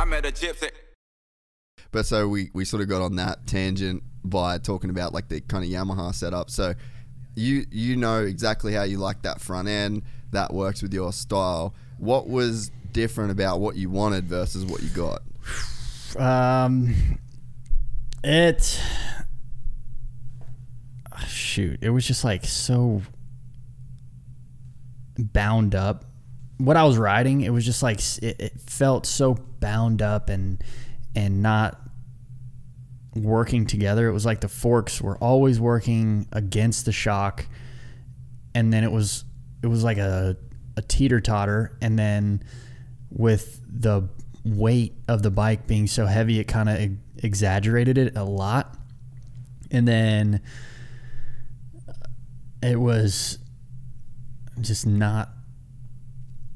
met a gypsy. But so we sort of got on that tangent by talking about like the kind of Yamaha setup. So you know exactly how you like that front end. That works with your style. What was different about what you wanted versus what you got? It was just like so bound up. What I was riding, it was just like it felt so bound up and not working together. It was like the forks were always working against the shock, and then it was like a teeter-totter, and then with the weight of the bike being so heavy, it kind of exaggerated it a lot. And then it was just not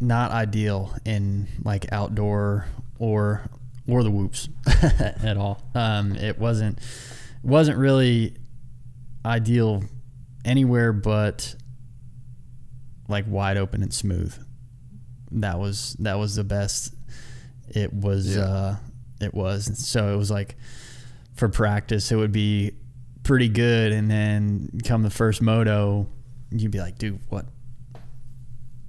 ideal in like outdoor or the whoops at all. It wasn't really ideal anywhere but like wide open and smooth. That was the best it was. It was. So it was like for practice it would be pretty good, and then come the first moto you'd be like, dude,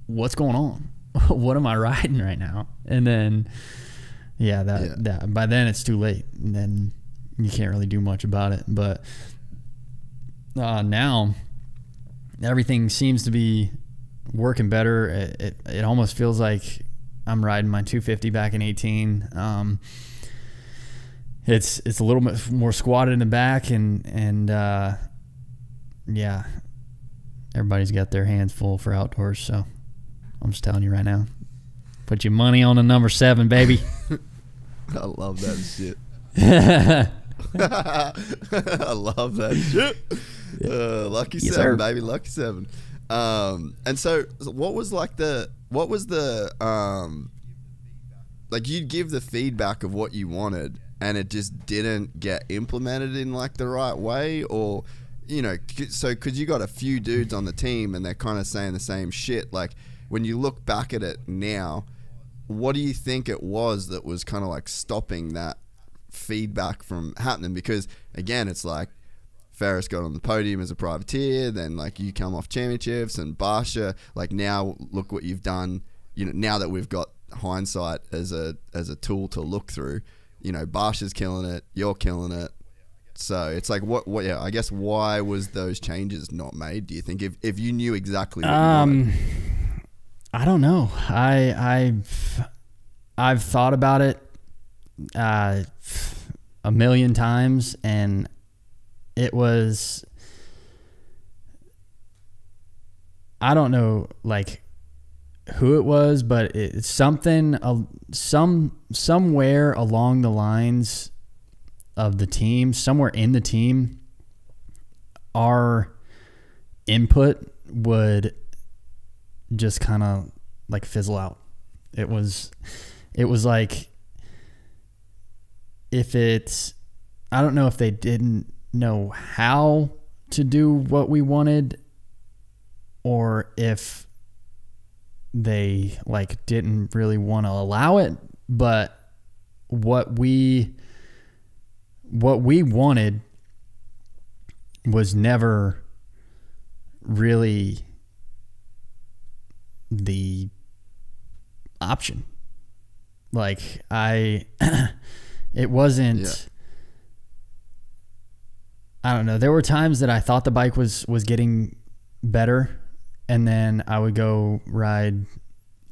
what's going on? What am I riding right now? And then that by then it's too late, and then you can't really do much about it. But now everything seems to be working better. It almost feels like I'm riding my 250 back in 18. It's a little bit more squatted in the back, and everybody's got their hands full for outdoors. So I'm just telling you right now, put your money on the number 7, baby. I love that shit. I love that shit. Lucky Yes, 7, sir. baby. Lucky 7. And so what was the like you'd give the feedback of what you wanted and it just didn't get implemented in like the right way? Or, you know, so because you got a few dudes on the team and they're kind of saying the same shit, like when you look back at it now, what do you think it was that was kind of like stopping that feedback from happening? Because again, it's like Ferris got on the podium as a privateer, then like you come off championships, and Barcia, like now look what you've done. You know, now that we've got hindsight as a tool to look through, you know, Barcia's killing it, you're killing it. So it's like what I guess why was those changes not made, do you think, if you knew exactly what you wanted? I don't know. I've thought about it a million times, and it was, I don't know like who it was, but it's something somewhere along the lines of the team, somewhere in the team, our input would just kind of like fizzle out. It was like, I don't know if they didn't know how to do what we wanted, or if they like didn't really want to allow it, but what we wanted was never really the option. Like it wasn't, I don't know. There were times that I thought the bike was getting better, and then I would go ride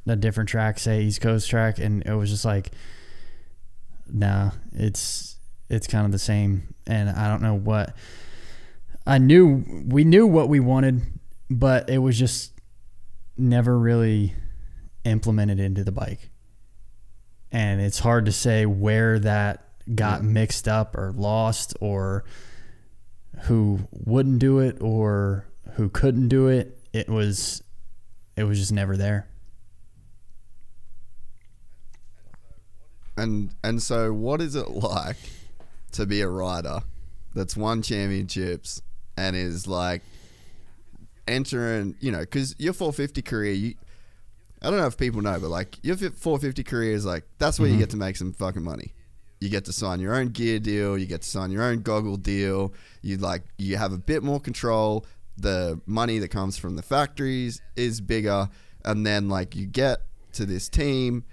a different track, say East Coast track, and it was just like, nah, it's kind of the same. And I don't know what we knew what we wanted, but it was just never really implemented into the bike. And it's hard to say where that got mixed up or lost, or who wouldn't do it or who couldn't do it. It was just never there. And so what is it like to be a rider that's won championships and is like entering, you know, because your 450 career, I don't know if people know, but like your 450 career is like, that's where you get to make some fucking money. You get to sign your own gear deal. You get to sign your own goggle deal. You have a bit more control. The money that comes from the factories is bigger. And then like you get to this team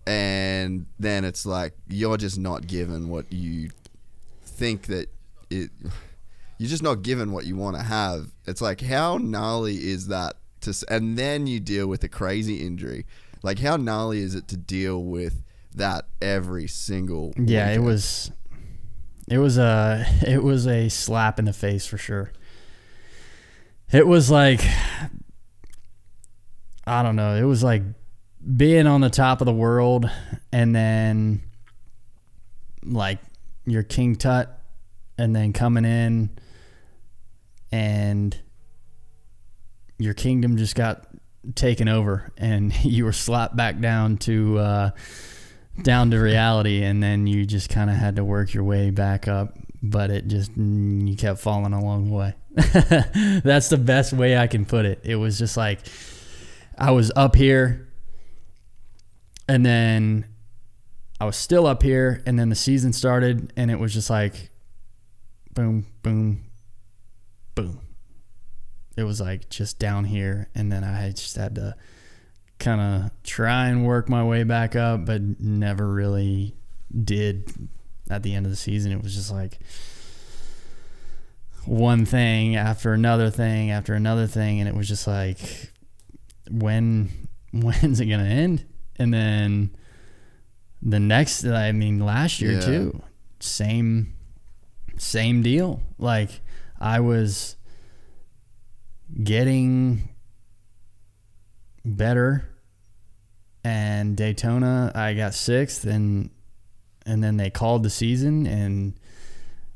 and then it's like, you're just not given what you think that you're just not given what you want to have. It's like, how gnarly is that? And then you deal with a crazy injury. Like, how gnarly is it to deal with that every single weekend? Yeah, it was a slap in the face for sure. It was like, I don't know, it was like being on the top of the world and then like you're King Tut and then coming in and your kingdom just got taken over and you were slapped back down to reality, and then you just kind of had to work your way back up, but you kept falling along the way. That's the best way I can put it. It was just like I was up here and then I was still up here, and then the season started and it was just like boom, boom, boom. It was like just down here, and then I just had to kind of try and work my way back up, but never really did. At the end of the season, it was just like one thing after another thing after another thing, and it was just like, when's it gonna end? And then the next, I mean, last year too, same deal. Like, I was getting better, and Daytona I got 6th, and then they called the season, and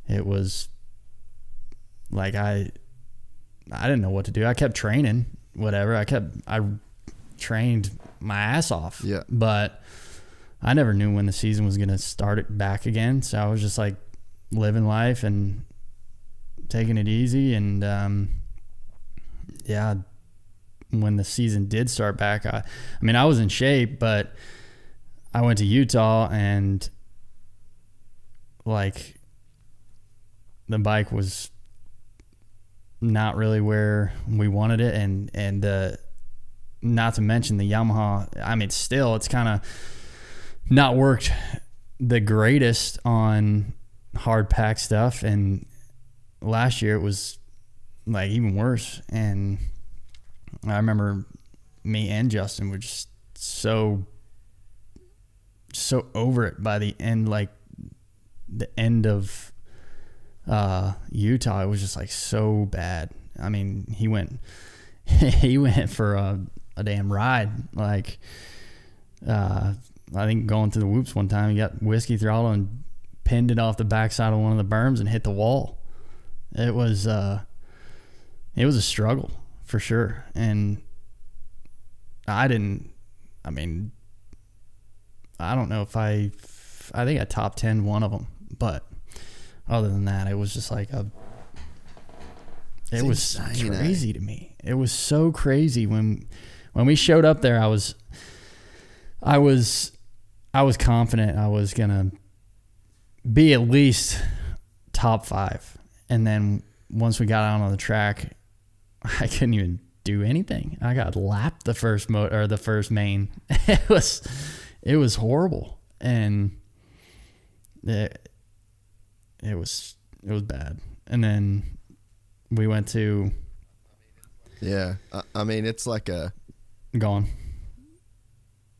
it was like I didn't know what to do. I kept training, whatever. I trained my ass off, but I never knew when the season was going to start it back again. So I was just like living life and taking it easy, and when the season did start back, I mean, I was in shape, but I went to Utah, and like the bike was not really where we wanted it, and not to mention the Yamaha. I mean, still, it's kind of not worked the greatest on hard pack stuff, and last year it was like even worse. And I remember me and Justin were just so over it by the end, like the end of Utah. It was just like so bad. I mean, he went for a damn ride. Like, I think going through the whoops one time, he got whiskey throttle and pinned it off the backside of one of the berms and hit the wall. It was a struggle for sure. And I don't know if I think I top 10 one of them, but other than that, it was just like it was crazy to me. It was so crazy when we showed up there. I was confident I was gonna be at least top 5, and then once we got out on the track, I couldn't even do anything. I got lapped the first main. It was horrible, and it was bad. And then we went to I mean, it's like a gone.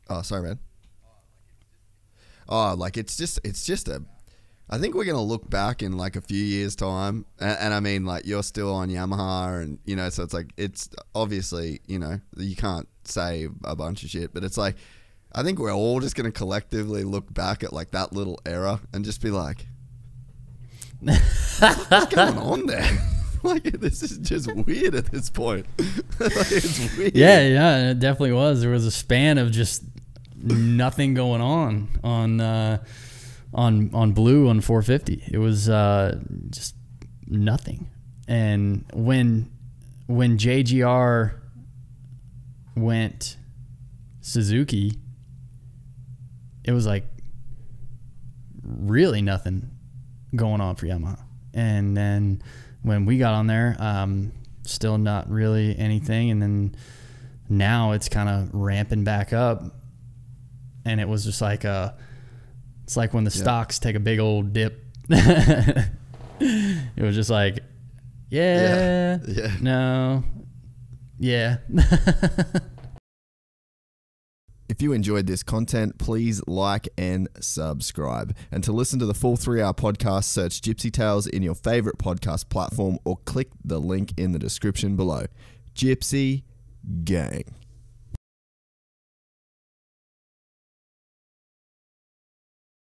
Oh, sorry, man. Oh, like it's just a. I think we're gonna look back in like a few years' time, and I mean, like, you're still on Yamaha, and so it's like, it's obviously, you can't say a bunch of shit, but it's like, I think we're all just gonna collectively look back at like that little era and just be like, what's going on there? Like, this is just weird at this point. Like, it's weird. Yeah, it definitely was. There was a span of just nothing going on Blue on 450. It was just nothing. And when JGR went Suzuki, it was like really nothing going on for Yamaha. And then when we got on there, still not really anything. And then now it's kind of ramping back up. And it was just like it's like when the stocks take a big old dip. It was just like, no, yeah. If you enjoyed this content, please like and subscribe. And to listen to the full 3-hour podcast, search Gypsy Tales in your favorite podcast platform or click the link in the description below. Gypsy Gang.